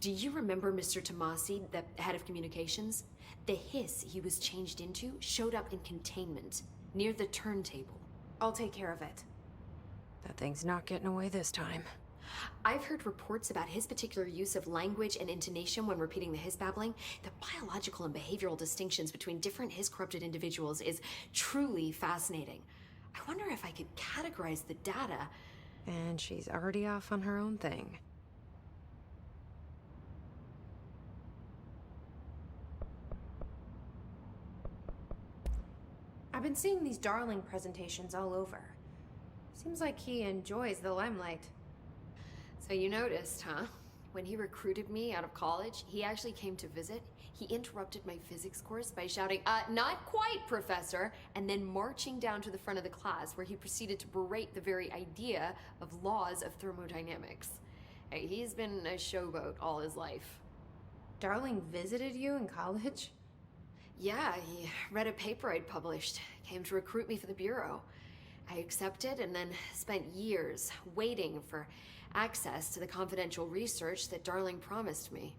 Do you remember Mr. Tommasi, the head of communications? The hiss he was changed into showed up in containment, near the turntable. I'll take care of it. That thing's not getting away this time. I've heard reports about his particular use of language and intonation when repeating the hiss babbling. The biological and behavioral distinctions between different hiss-corrupted individuals is truly fascinating. I wonder if I could categorize the data. And she's already off on her own thing. I've been seeing these Darling presentations all over. Seems like he enjoys the limelight. So you noticed, huh? When he recruited me out of college, he actually came to visit. He interrupted my physics course by shouting, not quite, Professor, and then marching down to the front of the class where he proceeded to berate the very idea of laws of thermodynamics. Hey, he's been a showboat all his life. Darling visited you in college? Yeah, he read a paper I'd published, came to recruit me for the bureau. I accepted and then spent years waiting for access to the confidential research that Darling promised me.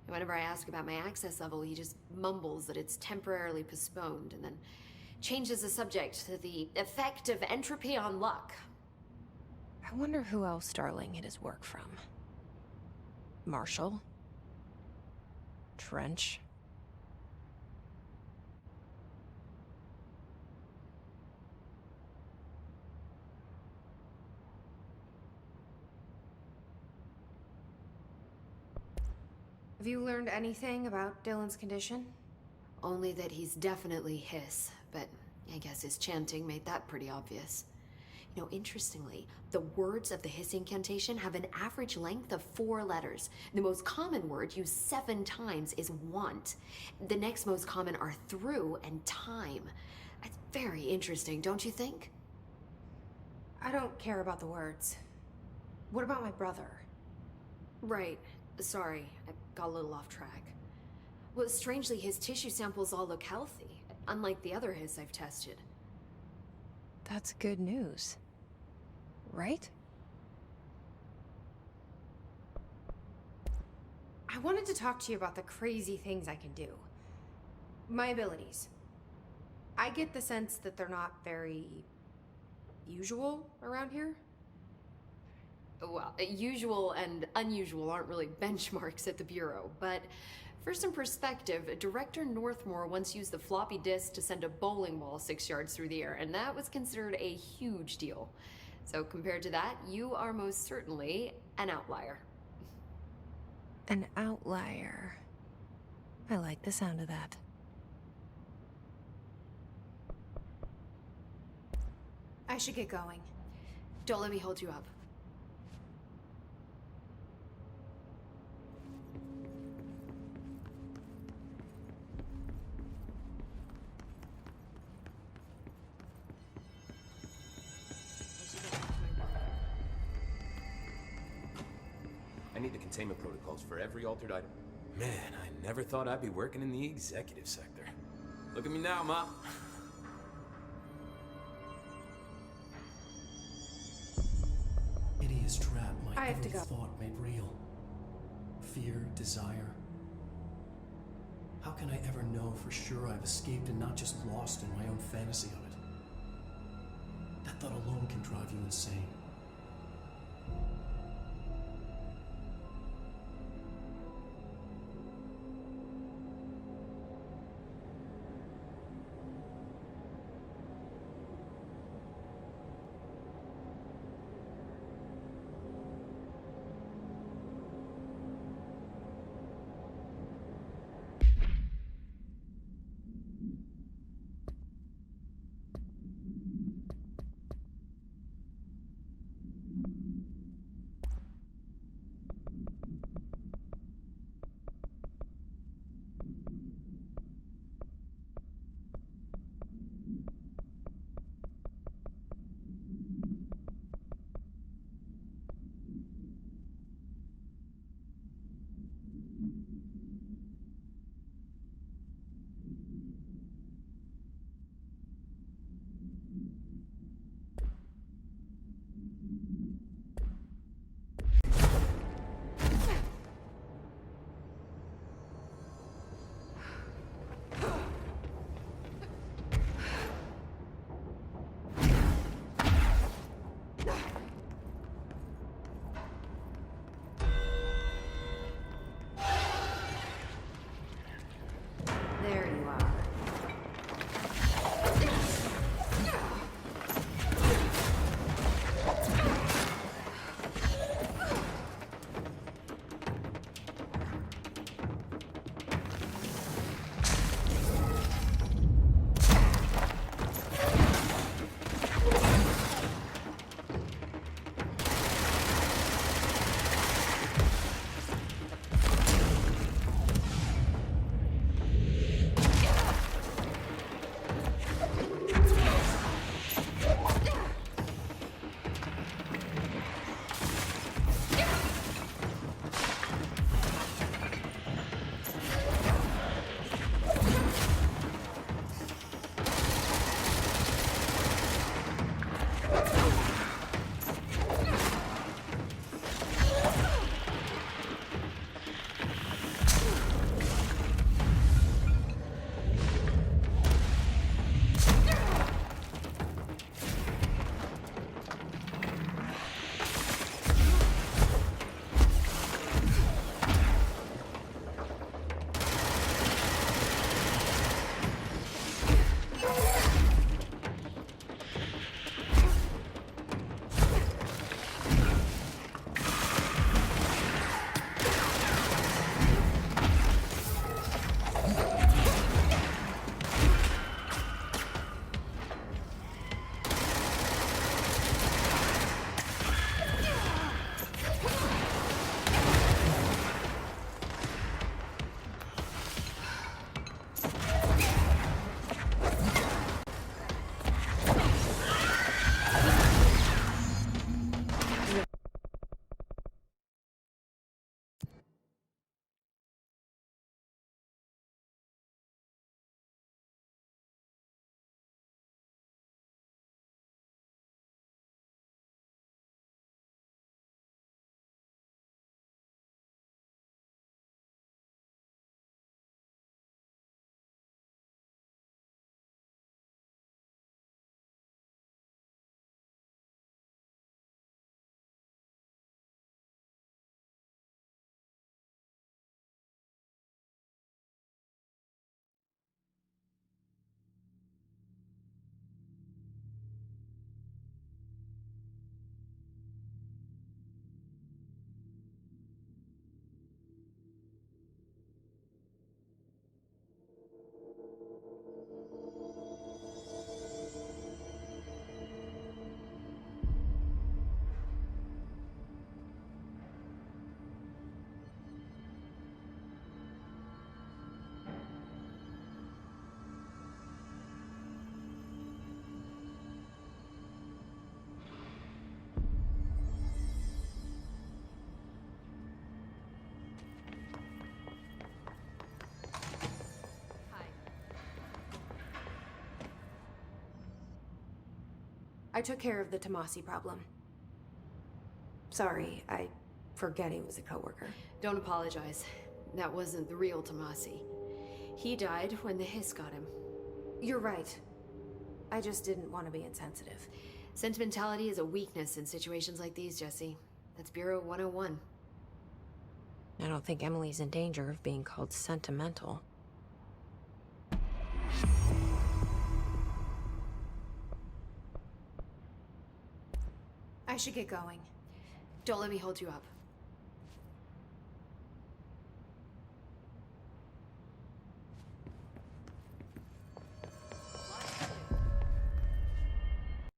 And whenever I ask about my access level, he just mumbles that it's temporarily postponed and then changes the subject to the effect of entropy on luck. I wonder who else Darling hid his work from. Marshall? Trench? Have you learned anything about Dylan's condition? Only that he's definitely hiss, but I guess his chanting made that pretty obvious. You know, interestingly, the words of the hiss incantation have an average length of 4 letters. The most common word used 7 times is want. The next most common are through and time. That's very interesting, don't you think? I don't care about the words. What about my brother? Right. Sorry, I got a little off track. Well, strangely, his tissue samples all look healthy, unlike the other hiss I've tested. That's good news. Right? I wanted to talk to you about the crazy things I can do. My abilities. I get the sense that they're not very usual around here. Well, usual and unusual aren't really benchmarks at the Bureau, but for some perspective, Director Northmore once used the floppy disk to send a bowling ball 6 yards through the air, and that was considered a huge deal. So compared to that, you are most certainly an outlier. An outlier. I like the sound of that. I should get going. Don't let me hold you up. I need the containment protocols for every altered item. Man, I never thought I'd be working in the executive sector. Look at me now, Ma. Hideous trap I my have to every go. thought made real. Fear, desire. How can I ever know for sure I've escaped and not just lost in my own fantasy of it? That thought alone can drive you insane. I took care of the Tommasi problem. Sorry, I forget he was a coworker. Don't apologize. That wasn't the real Tommasi. He died when the hiss got him. You're right. I just didn't want to be insensitive. Sentimentality is a weakness in situations like these, Jesse. That's Bureau 101. I don't think Emily's in danger of being called sentimental. I should get going. Don't let me hold you up.